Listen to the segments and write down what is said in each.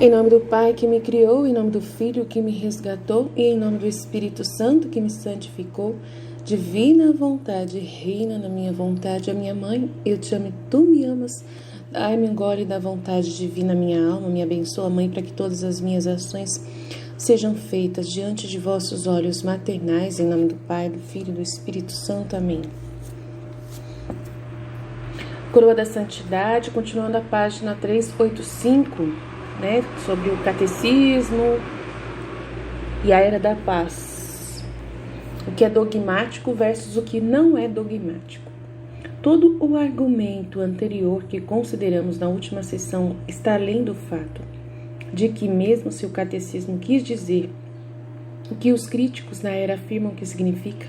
Em nome do Pai que me criou, em nome do Filho que me resgatou e em nome do Espírito Santo que me santificou, divina vontade, reina na minha vontade. A minha mãe, eu te amo e tu me amas. Dai-me um gole da vontade divina, minha alma, me abençoa, Mãe, para que todas as minhas ações sejam feitas diante de vossos olhos maternais, em nome do Pai, do Filho e do Espírito Santo. Amém. Coroa da Santidade, continuando a página 385, sobre o catecismo e a era da paz. O que é dogmático versus o que não é dogmático. Todo o argumento anterior que consideramos na última sessão está além do fato de que, mesmo se o catecismo quis dizer o que os críticos na era afirmam que significa,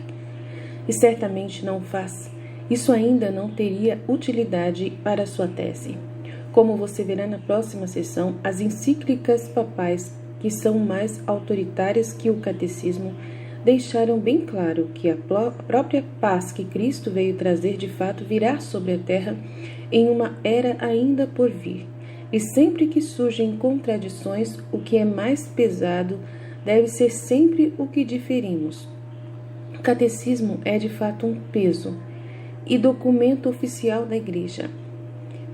e certamente não faz, isso ainda não teria utilidade para a sua tese. Como você verá na próxima sessão, as encíclicas papais, que são mais autoritárias que o catecismo, deixaram bem claro que a própria paz que Cristo veio trazer de fato virá sobre a terra em uma era ainda por vir. E sempre que surgem contradições, o que é mais pesado deve ser sempre o que diferimos. O catecismo é de fato um peso e documento oficial da Igreja,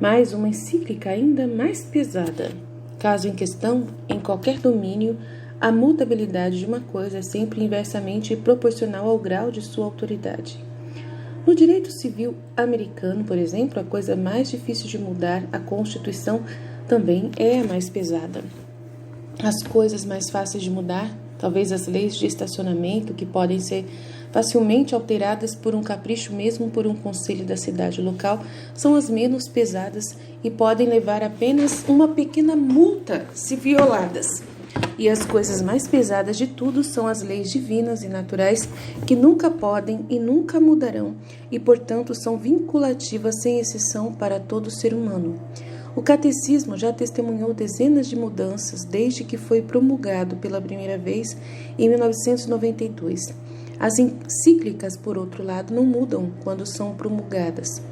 mas uma encíclica ainda mais pesada. Caso em questão, em qualquer domínio, a mutabilidade de uma coisa é sempre inversamente proporcional ao grau de sua autoridade. No direito civil americano, por exemplo, a coisa mais difícil de mudar, a Constituição, também é a mais pesada. As coisas mais fáceis de mudar, talvez as leis de estacionamento, que podem ser facilmente alteradas por um capricho, mesmo por um conselho da cidade local, são as menos pesadas e podem levar apenas uma pequena multa se violadas. E as coisas mais pesadas de tudo são as leis divinas e naturais, que nunca podem e nunca mudarão, e portanto são vinculativas sem exceção para todo ser humano. O catecismo já testemunhou dezenas de mudanças desde que foi promulgado pela primeira vez em 1992. As encíclicas, por outro lado, não mudam quando são promulgadas.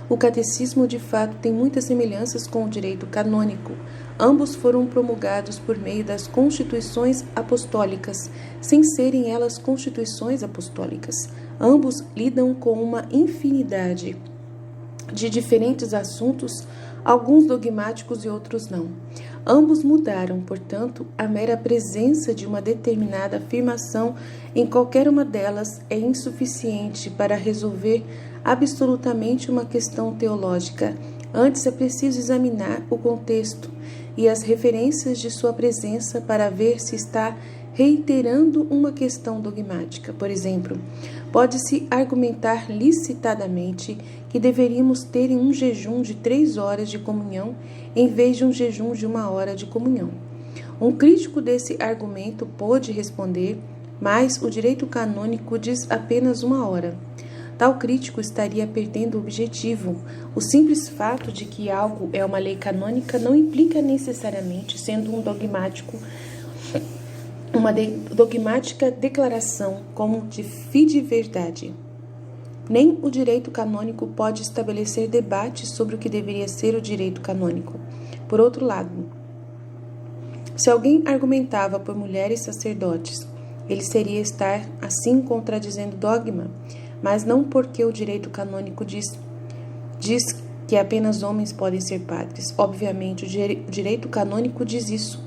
O catecismo, de fato, tem muitas semelhanças com o direito canônico. Ambos foram promulgados por meio das constituições apostólicas, sem serem elas constituições apostólicas. Ambos lidam com uma infinidade de diferentes assuntos, alguns dogmáticos e outros não. Ambos mudaram, portanto, a mera presença de uma determinada afirmação em qualquer uma delas é insuficiente para resolver absolutamente uma questão teológica. Antes é preciso examinar o contexto e as referências de sua presença para ver se está reiterando uma questão dogmática. Por exemplo, pode-se argumentar licitadamente que deveríamos ter um jejum de 3 horas de comunhão em vez de um jejum de 1 hora de comunhão. Um crítico desse argumento pôde responder, mas o direito canônico diz apenas 1 hora. Tal crítico estaria perdendo o objetivo. O simples fato de que algo é uma lei canônica não implica necessariamente sendo uma dogmática declaração como de fé de verdade. Nem o direito canônico pode estabelecer debates sobre o que deveria ser o direito canônico. Por outro lado, se alguém argumentava por mulheres sacerdotes, ele seria estar assim contradizendo dogma, mas não porque o direito canônico diz que apenas homens podem ser padres. Obviamente, o direito canônico diz isso,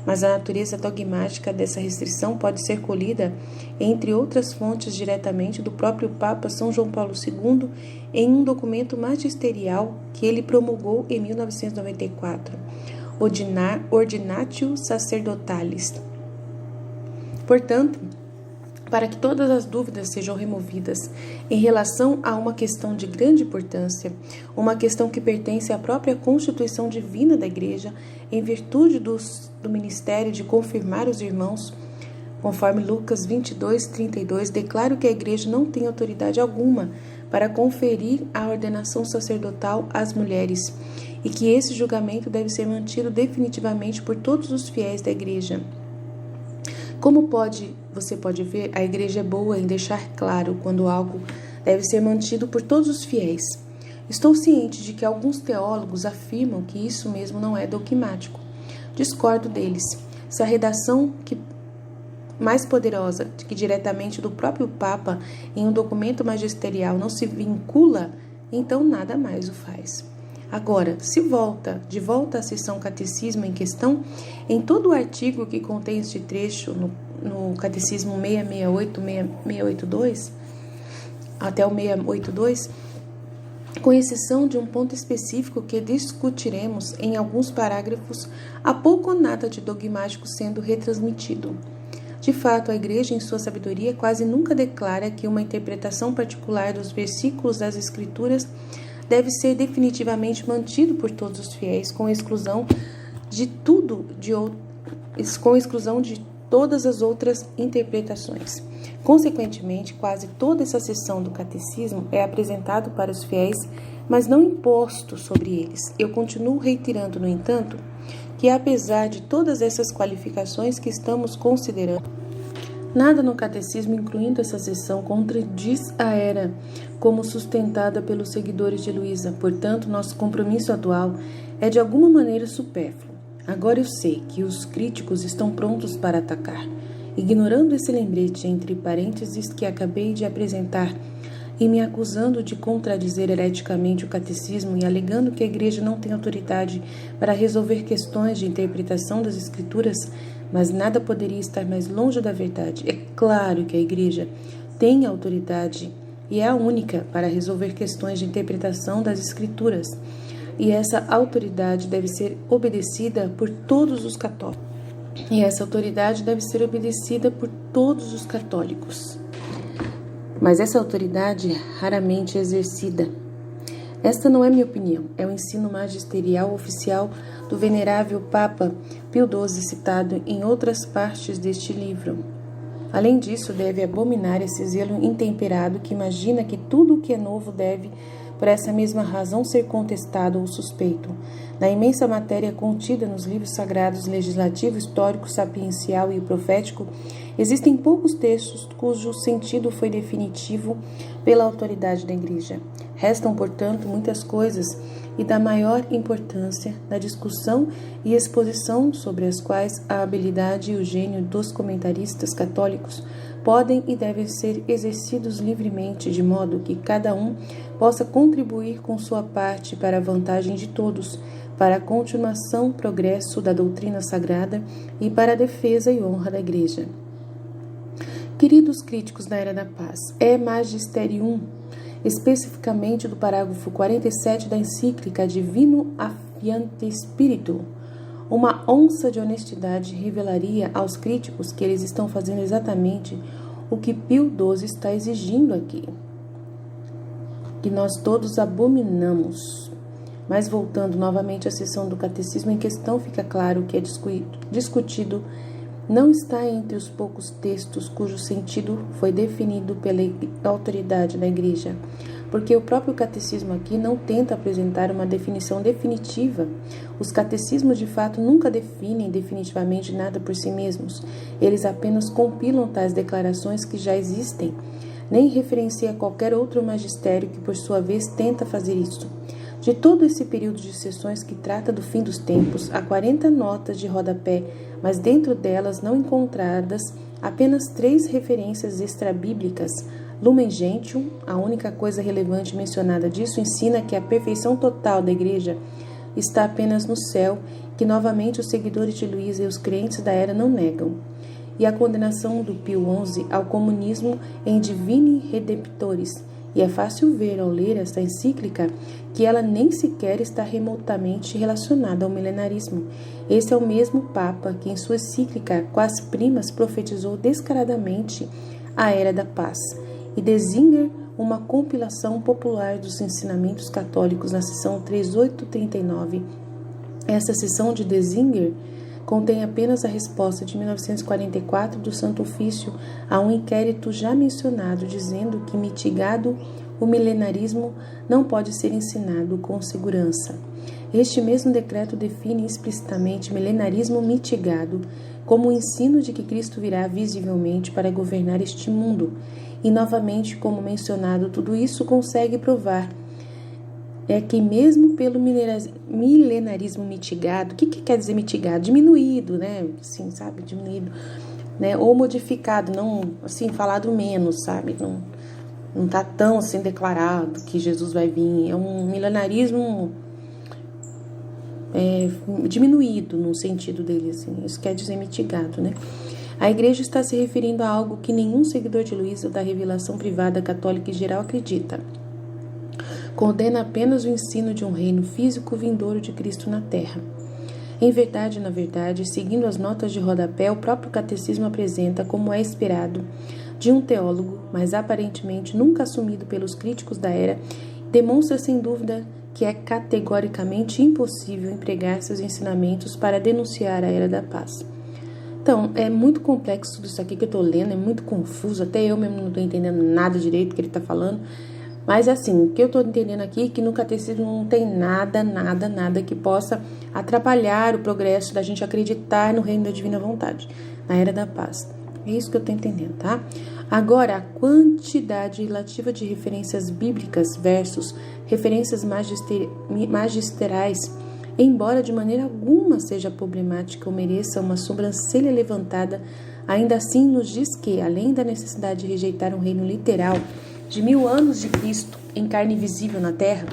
mas a natureza dogmática dessa restrição pode ser colhida, entre outras fontes, diretamente do próprio Papa São João Paulo II, em um documento magisterial que ele promulgou em 1994, Ordinatio Sacerdotalis. Portanto, para que todas as dúvidas sejam removidas em relação a uma questão de grande importância, uma questão que pertence à própria Constituição Divina da Igreja, em virtude do ministério de confirmar os irmãos, conforme Lucas 22:32, declaro que a Igreja não tem autoridade alguma para conferir a ordenação sacerdotal às mulheres e que esse julgamento deve ser mantido definitivamente por todos os fiéis da Igreja. Como você pode ver, a Igreja é boa em deixar claro quando algo deve ser mantido por todos os fiéis. Estou ciente de que alguns teólogos afirmam que isso mesmo não é dogmático. Discordo deles. Se a redação mais poderosa que diretamente do próprio Papa em um documento magisterial não se vincula, então nada mais o faz. Agora, se de volta à seção Catecismo em questão, em todo o artigo que contém este trecho no Catecismo 668, 682, até o 682, com exceção de um ponto específico que discutiremos em alguns parágrafos, há pouco ou nada de dogmático sendo retransmitido. De fato, a Igreja, em sua sabedoria, quase nunca declara que uma interpretação particular dos versículos das Escrituras deve ser definitivamente mantido por todos os fiéis, com exclusão de todas as outras interpretações. Consequentemente, quase toda essa seção do catecismo é apresentado para os fiéis, mas não imposto sobre eles. Eu continuo reiterando, no entanto, que apesar de todas essas qualificações que estamos considerando, nada no catecismo, incluindo essa seção, contradiz a era como sustentada pelos seguidores de Luísa. Portanto, nosso compromisso atual é de alguma maneira supérfluo. Agora eu sei que os críticos estão prontos para atacar. Ignorando esse lembrete entre parênteses que acabei de apresentar e me acusando de contradizer hereticamente o catecismo e alegando que a Igreja não tem autoridade para resolver questões de interpretação das Escrituras, mas nada poderia estar mais longe da verdade. É claro que a Igreja tem autoridade e é a única para resolver questões de interpretação das Escrituras, e essa autoridade deve ser obedecida por todos os católicos. Mas essa autoridade raramente é exercida. Esta não é minha opinião, é o ensino magisterial oficial do venerável Papa Pio XII, citado em outras partes deste livro. Além disso, deve abominar esse zelo intemperado que imagina que tudo o que é novo deve, por essa mesma razão, ser contestado ou suspeito. Na imensa matéria contida nos livros sagrados, legislativo, histórico, sapiencial e profético, existem poucos textos cujo sentido foi definitivo pela autoridade da Igreja. Restam, portanto, muitas coisas e da maior importância na discussão e exposição sobre as quais a habilidade e o gênio dos comentaristas católicos podem e devem ser exercidos livremente, de modo que cada um possa contribuir com sua parte para a vantagem de todos, para a continuação, progresso da doutrina sagrada e para a defesa e honra da Igreja. Queridos críticos da Era da Paz, é Magisterium, especificamente do parágrafo 47 da encíclica Divino Affiante Spiritu, uma onça de honestidade revelaria aos críticos que eles estão fazendo exatamente o que Pio XII está exigindo aqui, que nós todos abominamos. Mas voltando novamente à seção do catecismo em questão, fica claro que é discutido não está entre os poucos textos cujo sentido foi definido pela autoridade da Igreja, porque o próprio catecismo aqui não tenta apresentar uma definição definitiva. Os catecismos, de fato, nunca definem definitivamente nada por si mesmos. Eles apenas compilam tais declarações que já existem, nem referencia qualquer outro magistério que, por sua vez, tenta fazer isso. De todo esse período de sessões que trata do fim dos tempos, há 40 notas de rodapé, mas dentro delas não encontradas apenas 3 referências extrabíblicas. Lumen Gentium, a única coisa relevante mencionada disso, ensina que a perfeição total da Igreja está apenas no céu, que novamente os seguidores de Luísa e os crentes da era não negam. E a condenação do Pio XI ao comunismo em Divini Redemptoris. E é fácil ver, ao ler esta encíclica, que ela nem sequer está remotamente relacionada ao milenarismo. Esse é o mesmo Papa que, em sua encíclica Quas Primas, profetizou descaradamente a Era da Paz, e Desinger, uma compilação popular dos ensinamentos católicos na seção 3839. Essa seção de Desinger contém apenas a resposta de 1944 do Santo Ofício a um inquérito já mencionado, dizendo que, mitigado o milenarismo, não pode ser ensinado com segurança. Este mesmo decreto define explicitamente milenarismo mitigado como o ensino de que Cristo virá visivelmente para governar este mundo. E, novamente, como mencionado, tudo isso consegue provar é que mesmo pelo milenarismo mitigado, o que quer dizer mitigado? Diminuído, né? Assim, sabe? Diminuído, né? Ou modificado, não, assim, falado menos, sabe? Não tá tão assim declarado que Jesus vai vir. É um milenarismo diminuído no sentido dele, assim. Isso quer dizer mitigado, né? A igreja está se referindo a algo que nenhum seguidor de Luísa da revelação privada católica em geral acredita. Condena apenas o ensino de um reino físico vindouro de Cristo na terra. Em verdade, na verdade, seguindo as notas de rodapé, o próprio catecismo apresenta, como é esperado, de um teólogo, mas aparentemente nunca assumido pelos críticos da era, demonstra sem dúvida que é categoricamente impossível empregar seus ensinamentos para denunciar a era da paz. Então, é muito complexo tudo isso aqui que eu estou lendo, é muito confuso, até eu mesmo não estou entendendo nada direito do que ele está falando. Mas assim, o que eu estou entendendo aqui é que no catecismo não tem nada que possa atrapalhar o progresso da gente acreditar no reino da divina vontade, na era da paz. É isso que eu estou entendendo, tá? Agora, a quantidade relativa de referências bíblicas versus referências magistrais, embora de maneira alguma seja problemática ou mereça uma sobrancelha levantada, ainda assim nos diz que, além da necessidade de rejeitar um reino literal de 1000 anos de Cristo em carne visível na terra,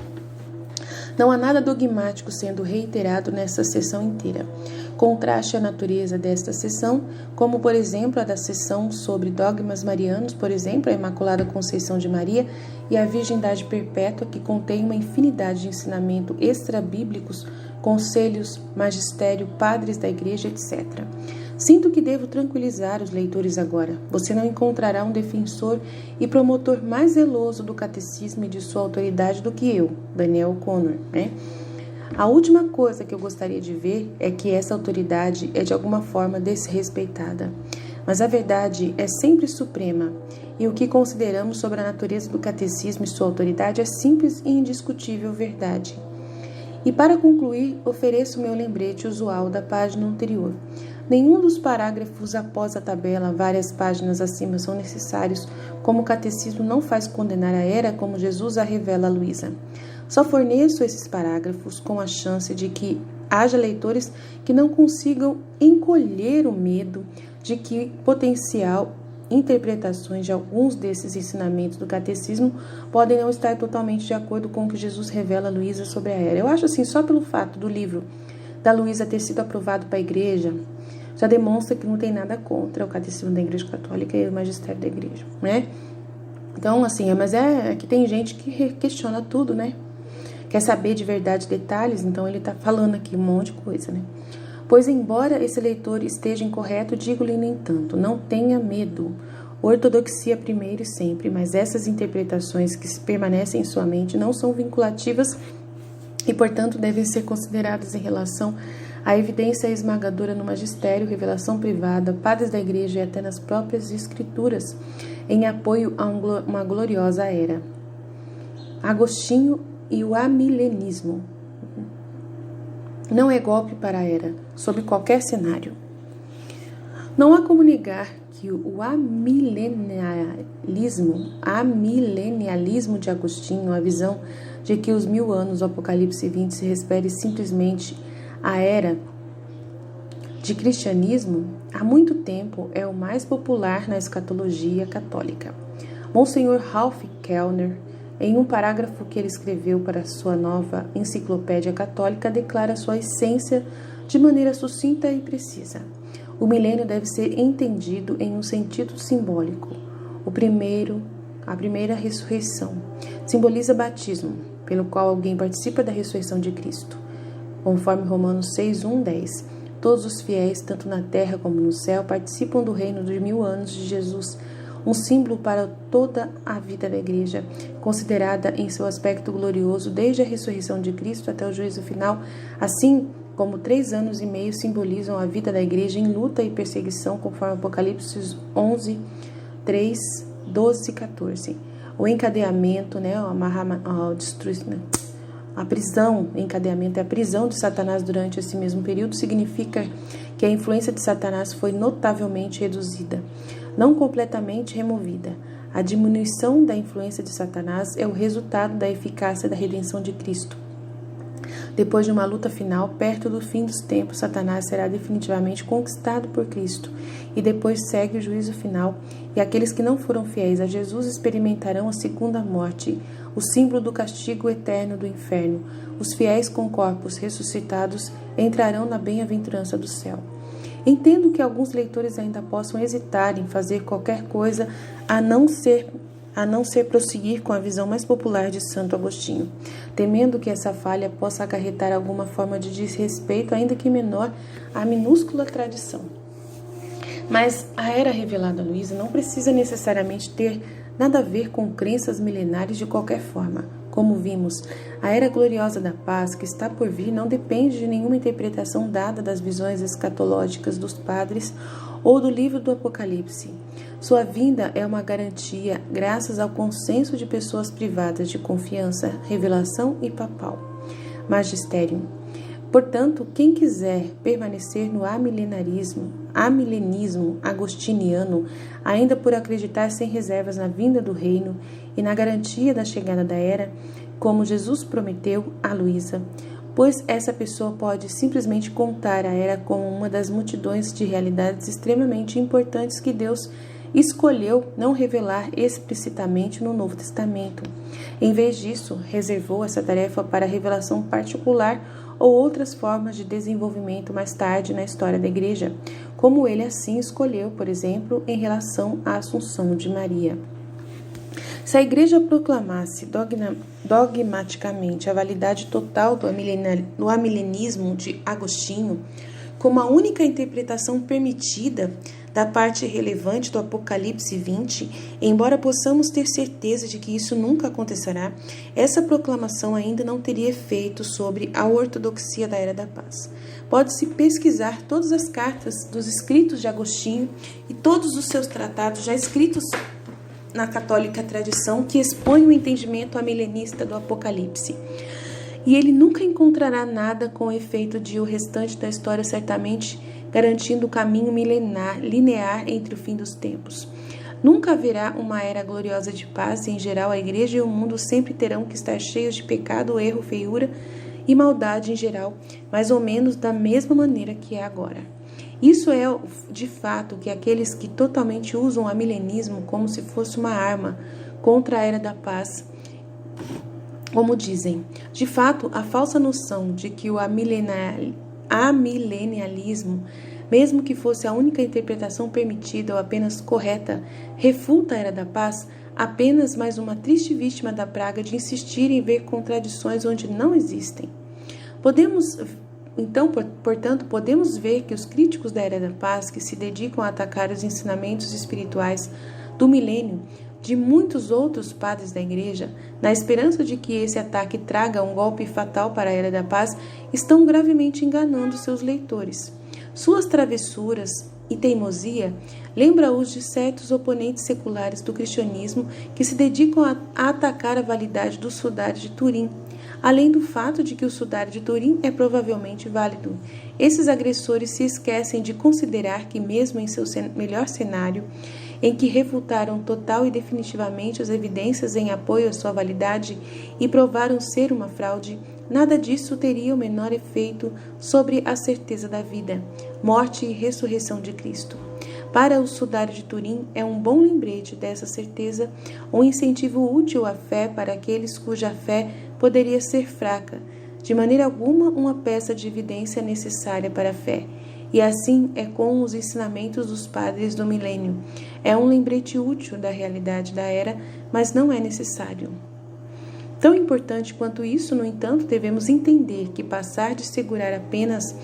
não há nada dogmático sendo reiterado nessa sessão inteira. Contraste a natureza desta sessão, como por exemplo a da sessão sobre dogmas marianos, por exemplo, a Imaculada Conceição de Maria e a Virgindade Perpétua, que contém uma infinidade de ensinamentos extrabíblicos, conselhos, magistério, padres da igreja, etc. Sinto que devo tranquilizar os leitores agora. Você não encontrará um defensor e promotor mais zeloso do catecismo e de sua autoridade do que eu, Daniel O'Connor, né? A última coisa que eu gostaria de ver é que essa autoridade é de alguma forma desrespeitada. Mas a verdade é sempre suprema, e o que consideramos sobre a natureza do catecismo e sua autoridade é simples e indiscutível verdade. E para concluir, ofereço meu lembrete usual da página anterior. Nenhum dos parágrafos após a tabela, várias páginas acima, são necessários, como o catecismo não faz condenar a era como Jesus a revela a Luísa. Só forneço esses parágrafos com a chance de que haja leitores que não consigam encolher o medo de que potencial interpretações de alguns desses ensinamentos do catecismo podem não estar totalmente de acordo com o que Jesus revela a Luísa sobre a era. Eu acho assim, só pelo fato do livro da Luísa ter sido aprovado para a igreja, já demonstra que não tem nada contra o catecismo da igreja católica e o magistério da igreja, né? Então, assim, mas é que tem gente que questiona tudo, né? Quer saber de verdade detalhes, então ele está falando aqui um monte de coisa, né? Pois, embora esse leitor esteja incorreto, digo-lhe, no entanto, não tenha medo. Ortodoxia primeiro e sempre, mas essas interpretações que permanecem em sua mente não são vinculativas e, portanto, devem ser consideradas em relação à evidência esmagadora no magistério, revelação privada, padres da igreja e até nas próprias escrituras, em apoio a uma gloriosa era. Agostinho e o amilenismo. Não é golpe para a era, sob qualquer cenário. Não há como negar que o amilenialismo de Agostinho, a visão de que os 1000 anos do Apocalipse 20 se refere simplesmente à era de cristianismo, há muito tempo é o mais popular na escatologia católica. Monsenhor Ralph Kellner, em um parágrafo que ele escreveu para sua nova enciclopédia católica, declara sua essência de maneira sucinta e precisa. O milênio deve ser entendido em um sentido simbólico. A primeira ressurreição simboliza batismo, pelo qual alguém participa da ressurreição de Cristo. Conforme Romanos 6:1-10, todos os fiéis, tanto na terra como no céu, participam do reino dos 1000 anos de Jesus, um símbolo para toda a vida da igreja, considerada em seu aspecto glorioso desde a ressurreição de Cristo até o juízo final, assim como 3 anos e meio simbolizam a vida da igreja em luta e perseguição, conforme Apocalipse 11:3, 12 e 14. O encadeamento, a prisão, encadeamento é a prisão de Satanás durante esse mesmo período, significa que a influência de Satanás foi notavelmente reduzida, não completamente removida. A diminuição da influência de Satanás é o resultado da eficácia da redenção de Cristo. Depois de uma luta final, perto do fim dos tempos, Satanás será definitivamente conquistado por Cristo, e depois segue o juízo final, e aqueles que não foram fiéis a Jesus experimentarão a segunda morte, o símbolo do castigo eterno do inferno. Os fiéis com corpos ressuscitados entrarão na bem-aventurança do céu. Entendo que alguns leitores ainda possam hesitar em fazer qualquer coisa a não ser prosseguir com a visão mais popular de Santo Agostinho, temendo que essa falha possa acarretar alguma forma de desrespeito, ainda que menor, à minúscula tradição. Mas a era revelada a Luísa não precisa necessariamente ter nada a ver com crenças milenares de qualquer forma. Como vimos, a era gloriosa da paz que está por vir não depende de nenhuma interpretação dada das visões escatológicas dos padres ou do livro do Apocalipse. Sua vinda é uma garantia graças ao consenso de pessoas privadas de confiança, revelação e papal. Magistério. Portanto, quem quiser permanecer no amilenismo agostiniano, ainda por acreditar sem reservas na vinda do reino e na garantia da chegada da era, como Jesus prometeu a Luísa, pois essa pessoa pode simplesmente contar a era como uma das multidões de realidades extremamente importantes que Deus escolheu não revelar explicitamente no Novo Testamento. Em vez disso, reservou essa tarefa para a revelação particular ou outras formas de desenvolvimento mais tarde na história da Igreja, como ele assim escolheu, por exemplo, em relação à Assunção de Maria. Se a Igreja proclamasse dogmaticamente a validade total do amilenismo de Agostinho como a única interpretação permitida da parte relevante do Apocalipse 20, embora possamos ter certeza de que isso nunca acontecerá, essa proclamação ainda não teria efeito sobre a ortodoxia da Era da Paz. Pode-se pesquisar todas as cartas dos escritos de Agostinho e todos os seus tratados já escritos na católica tradição que expõem o entendimento amilenista do Apocalipse. E ele nunca encontrará nada com o efeito de o restante da história certamente garantindo o caminho linear entre o fim dos tempos. Nunca haverá uma era gloriosa de paz e, em geral, a Igreja e o mundo sempre terão que estar cheios de pecado, erro, feiura e maldade em geral, mais ou menos da mesma maneira que é agora. Isso é, de fato, que aqueles que totalmente usam o amilenismo como se fosse uma arma contra a era da paz, como dizem. De fato, a falsa noção de que o amilenialismo, mesmo que fosse a única interpretação permitida ou apenas correta, refuta a Era da Paz, apenas mais uma triste vítima da praga de insistir em ver contradições onde não existem. Portanto, podemos ver que os críticos da Era da Paz, que se dedicam a atacar os ensinamentos espirituais do milênio de muitos outros padres da Igreja, na esperança de que esse ataque traga um golpe fatal para a Era da Paz, estão gravemente enganando seus leitores. Suas travessuras e teimosia lembra-os de certos oponentes seculares do cristianismo que se dedicam a atacar a validade do sudário de Turim, além do fato de que o sudário de Turim é provavelmente válido. Esses agressores se esquecem de considerar que, mesmo em seu melhor cenário, em que refutaram total e definitivamente as evidências em apoio à sua validade e provaram ser uma fraude, nada disso teria o menor efeito sobre a certeza da vida, morte e ressurreição de Cristo. Para o sudário de Turim, é um bom lembrete dessa certeza, um incentivo útil à fé para aqueles cuja fé poderia ser fraca, de maneira alguma uma peça de evidência necessária para a fé. E assim é com os ensinamentos dos padres do milênio. É um lembrete útil da realidade da era, mas não é necessário. Tão importante quanto isso, no entanto, devemos entender que passar de segurar apenas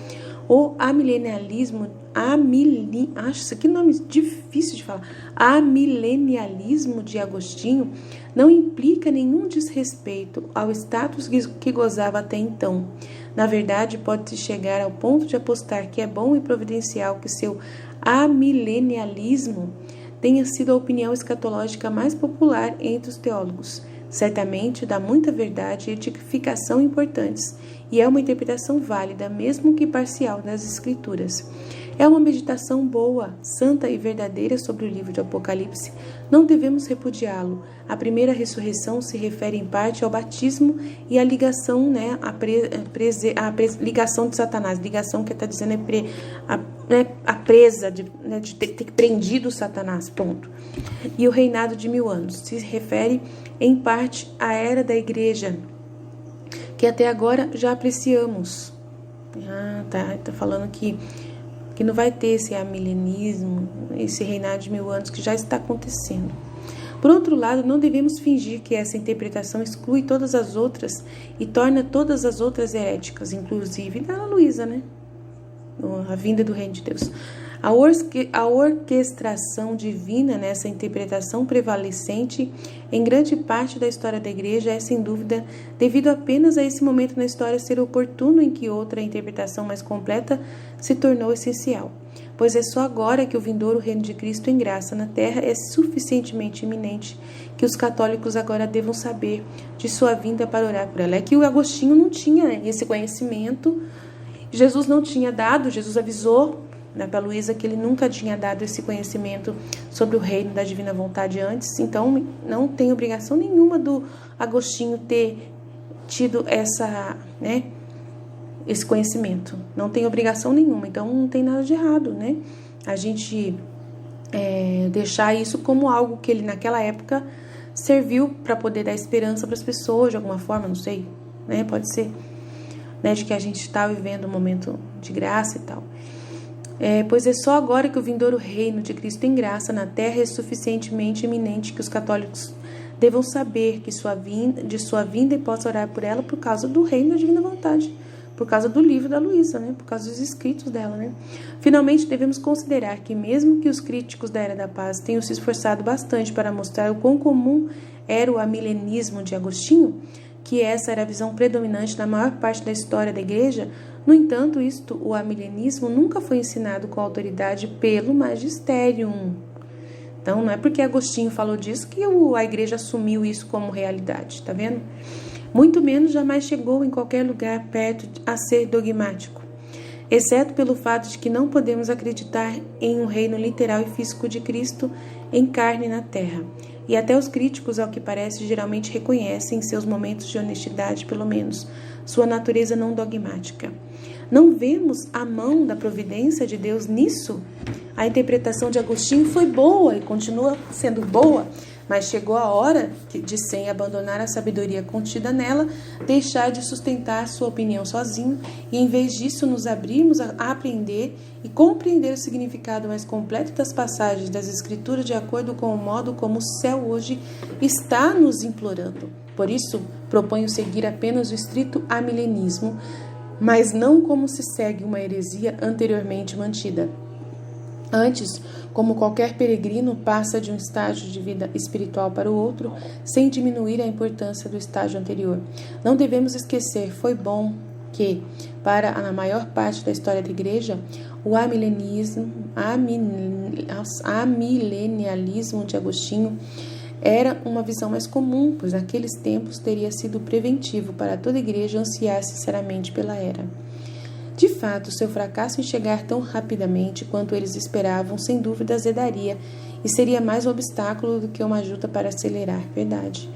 o amilenialismo, acho que nome difícil de falar, amilenialismo de Agostinho, não implica nenhum desrespeito ao status que gozava até então. Na verdade, pode-se chegar ao ponto de apostar que é bom e providencial que seu amilenialismo tenha sido a opinião escatológica mais popular entre os teólogos. Certamente dá muita verdade e edificação importantes, e é uma interpretação válida, mesmo que parcial, das Escrituras. É uma meditação boa, santa e verdadeira sobre o livro de Apocalipse. Não devemos repudiá-lo. A primeira ressurreição se refere em parte ao batismo e à ligação, né, a ligação de Satanás. Ligação que está dizendo a presa, de ter prendido Satanás, ponto. E o reinado de 1000 anos se refere em parte à era da igreja, que até agora já apreciamos. Tá falando que não vai ter esse amilenismo, esse reinado de 1000 anos que já está acontecendo. Por outro lado, não devemos fingir que essa interpretação exclui todas as outras e torna todas as outras heréticas, inclusive da Ana Luísa, né? A vinda do reino de Deus. A orquestração divina nessa interpretação prevalecente em grande parte da história da igreja é, sem dúvida, devido apenas a esse momento na história ser oportuno em que outra interpretação mais completa se tornou essencial. Pois é só agora que o vindouro reino de Cristo em graça na terra é suficientemente iminente que os católicos agora devam saber de sua vinda para orar por ela. É que o Agostinho não tinha esse conhecimento, Jesus não tinha dado, Jesus avisou para Luísa que ele nunca tinha dado esse conhecimento sobre o reino da divina vontade antes, então não tem obrigação nenhuma do Agostinho ter tido esse conhecimento, não tem obrigação nenhuma, então não tem nada de errado, né? A gente deixar isso como algo que ele naquela época serviu para poder dar esperança para as pessoas de alguma forma, não sei, né? Pode ser, né, de que a gente está vivendo um momento de graça e tal. Pois é só agora que o vindouro reino de Cristo em graça na terra é suficientemente iminente que os católicos devam saber que de sua vinda e possam orar por ela por causa do reino da divina vontade, por causa do livro da Luísa, né? Por causa dos escritos dela, né? Finalmente, devemos considerar que mesmo que os críticos da Era da Paz tenham se esforçado bastante para mostrar o quão comum era o amilenismo de Agostinho, que essa era a visão predominante na maior parte da história da igreja, no entanto, o amilenismo nunca foi ensinado com autoridade pelo magisterium. Então, não é porque Agostinho falou disso que a igreja assumiu isso como realidade, tá vendo? Muito menos jamais chegou em qualquer lugar perto a ser dogmático, exceto pelo fato de que não podemos acreditar em um reino literal e físico de Cristo em carne na terra. E até os críticos, ao que parece, geralmente reconhecem em seus momentos de honestidade, pelo menos, sua natureza não dogmática. Não vemos a mão da providência de Deus nisso? A interpretação de Agostinho foi boa e continua sendo boa, mas chegou a hora de, sem abandonar a sabedoria contida nela, deixar de sustentar sua opinião sozinho e, em vez disso, nos abrirmos a aprender e compreender o significado mais completo das passagens das Escrituras de acordo com o modo como o céu hoje está nos implorando. Por isso, proponho seguir apenas o estrito amilenismo, mas não como se segue uma heresia anteriormente mantida. Antes, como qualquer peregrino passa de um estágio de vida espiritual para o outro, sem diminuir a importância do estágio anterior. Não devemos esquecer, foi bom que, para a maior parte da história da igreja, o amilenialismo de Agostinho era uma visão mais comum, pois naqueles tempos teria sido preventivo para toda igreja ansiar sinceramente pela era. De fato, seu fracasso em chegar tão rapidamente quanto eles esperavam, sem dúvida azedaria, e seria mais um obstáculo do que uma ajuda para acelerar. Verdade.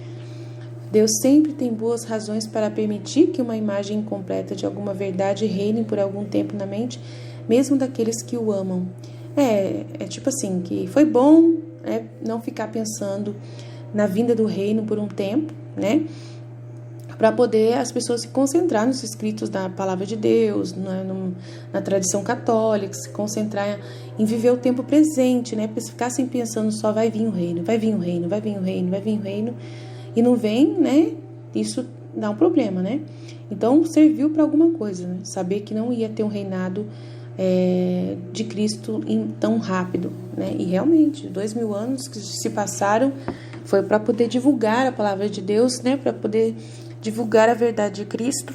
Deus sempre tem boas razões para permitir que uma imagem incompleta de alguma verdade reine por algum tempo na mente, mesmo daqueles que o amam. É tipo assim, que foi bom, né, não ficar pensando na vinda do reino por um tempo, né? Para poder as pessoas se concentrar nos escritos da palavra de Deus, na tradição católica, se concentrar em viver o tempo presente, né? Porque se ficassem pensando só vai vir o reino, vai vir o reino, vai vir o reino, vai vir o reino, e não vem, né? Isso dá um problema, né? Então serviu para alguma coisa, né? Saber que não ia ter um reinado de Cristo tão rápido, né? E realmente, 2000 anos que se passaram foi para poder divulgar a palavra de Deus, né? Para poder divulgar a verdade de Cristo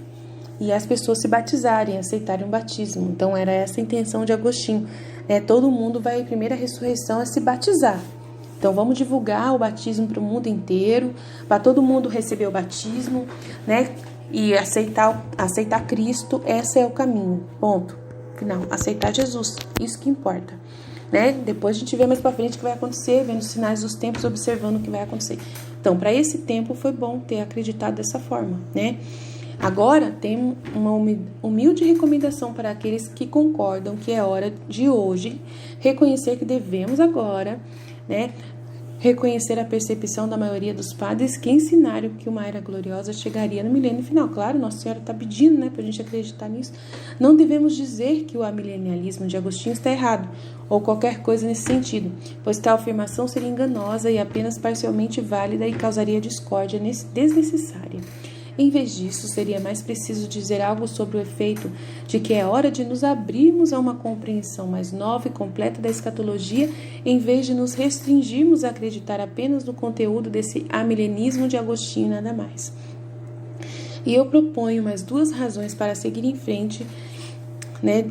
e as pessoas se batizarem, aceitarem o batismo. Então era essa a intenção de Agostinho, né? Todo mundo vai, a primeira ressurreição é se batizar. Então vamos divulgar o batismo para o mundo inteiro, para todo mundo receber o batismo, né? E aceitar Cristo, esse é o caminho, ponto. final, aceitar Jesus, isso que importa, né? Depois a gente vê mais pra frente o que vai acontecer, vendo os sinais dos tempos, observando o que vai acontecer. Então, para esse tempo foi bom ter acreditado dessa forma, né? Agora, tem uma humilde recomendação para aqueles que concordam que é hora de hoje reconhecer que devemos agora, né, reconhecer a percepção da maioria dos padres que ensinaram que uma era gloriosa chegaria no milênio final. Claro, Nossa Senhora está pedindo, né, para a gente acreditar nisso. Não devemos dizer que o amilenialismo de Agostinho está errado, ou qualquer coisa nesse sentido, pois tal afirmação seria enganosa e apenas parcialmente válida e causaria discórdia desnecessária. Em vez disso, seria mais preciso dizer algo sobre o efeito de que é hora de nos abrirmos a uma compreensão mais nova e completa da escatologia, em vez de nos restringirmos a acreditar apenas no conteúdo desse amilenismo de Agostinho e nada mais. E eu proponho mais 2 razões para seguir em frente, né?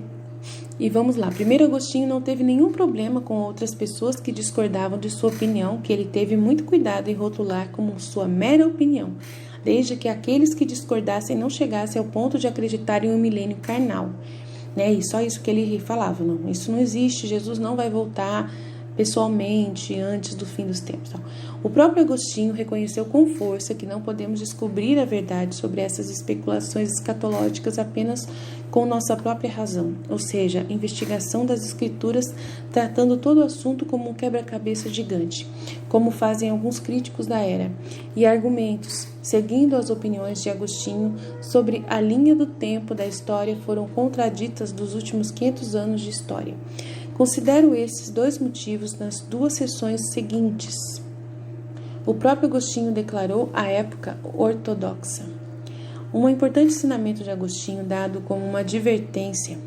E vamos lá. Primeiro, Agostinho não teve nenhum problema com outras pessoas que discordavam de sua opinião, que ele teve muito cuidado em rotular como sua mera opinião, desde que aqueles que discordassem não chegassem ao ponto de acreditar em um milênio carnal, né? E só isso que ele falava, não, isso não existe, Jesus não vai voltar pessoalmente antes do fim dos tempos. Então, o próprio Agostinho reconheceu com força que não podemos descobrir a verdade sobre essas especulações escatológicas apenas com nossa própria razão, ou seja, investigação das escrituras, tratando todo o assunto como um quebra-cabeça gigante, como fazem alguns críticos da era, e argumentos, seguindo as opiniões de Agostinho sobre a linha do tempo da história, foram contraditas dos últimos 500 anos de história. Considero esses 2 motivos nas 2 sessões seguintes. O próprio Agostinho declarou a época ortodoxa. Um importante ensinamento de Agostinho, dado como uma advertência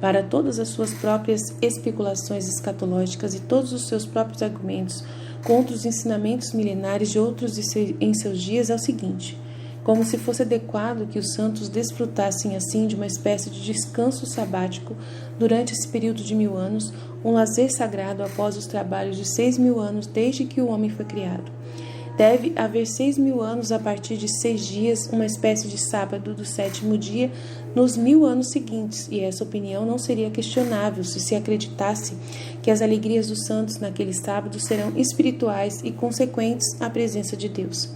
para todas as suas próprias especulações escatológicas e todos os seus próprios argumentos contra os ensinamentos milenares de outros em seus dias, é o seguinte: como se fosse adequado que os santos desfrutassem assim de uma espécie de descanso sabático durante esse período de 1000 anos, um lazer sagrado após os trabalhos de 6.000 anos desde que o homem foi criado. Deve haver 6.000 anos a partir de 6 dias, uma espécie de sábado do 7º dia, nos 1000 anos seguintes, e essa opinião não seria questionável se acreditasse que as alegrias dos santos naquele sábado serão espirituais e consequentes à presença de Deus.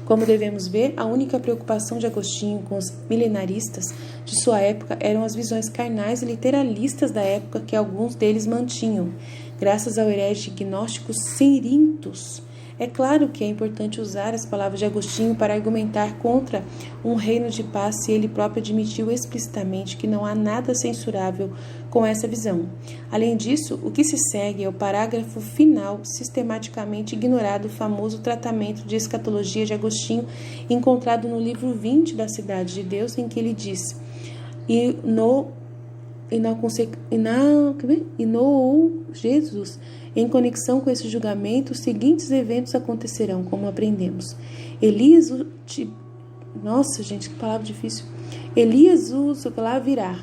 Como devemos ver, a única preocupação de Agostinho com os milenaristas de sua época eram as visões carnais e literalistas da época que alguns deles mantinham, graças ao herege gnóstico Cerinthus. É claro que é importante usar as palavras de Agostinho para argumentar contra um reino de paz se ele próprio admitiu explicitamente que não há nada censurável com essa visão. Além disso, o que se segue é o parágrafo final, sistematicamente ignorado, o famoso tratamento de escatologia de Agostinho, encontrado no livro 20 da Cidade de Deus, em que ele diz: Jesus, em conexão com esse julgamento, os seguintes eventos acontecerão, como aprendemos. Nossa, gente, que palavra difícil. Elias virá.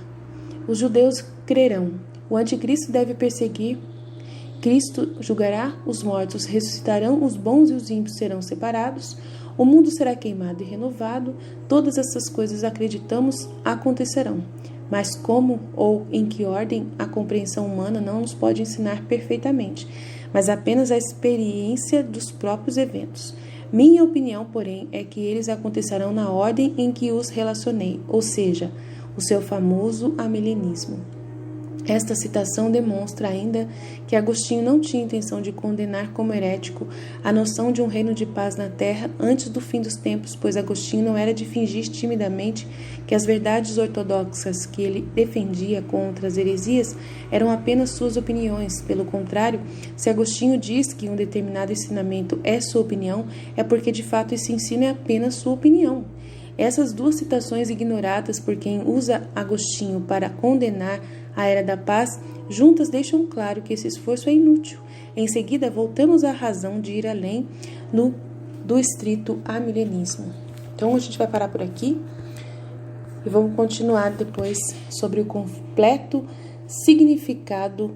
Os judeus crerão. O anticristo deve perseguir. Cristo julgará os mortos. Ressuscitarão os bons e os ímpios serão separados. O mundo será queimado e renovado. Todas essas coisas acreditamos acontecerão. Mas como ou em que ordem, a compreensão humana não nos pode ensinar perfeitamente, mas apenas a experiência dos próprios eventos. Minha opinião, porém, é que eles acontecerão na ordem em que os relacionei, ou seja, o seu famoso amilenismo. Esta citação demonstra ainda que Agostinho não tinha intenção de condenar como herético a noção de um reino de paz na terra antes do fim dos tempos, pois Agostinho não era de fingir timidamente que as verdades ortodoxas que ele defendia contra as heresias eram apenas suas opiniões. Pelo contrário, se Agostinho diz que um determinado ensinamento é sua opinião, é porque de fato esse ensino é apenas sua opinião. Essas 2 citações ignoradas por quem usa Agostinho para condenar a Era da Paz, juntas deixam claro que esse esforço é inútil. Em seguida, voltamos à razão de ir além do estrito amilenismo. Então, a gente vai parar por aqui e vamos continuar depois sobre o completo significado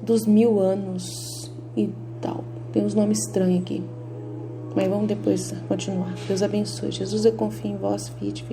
dos 1000 anos e tal. Tem uns nomes estranhos aqui, mas vamos depois continuar. Deus abençoe. Jesus, eu confio em vós, filho.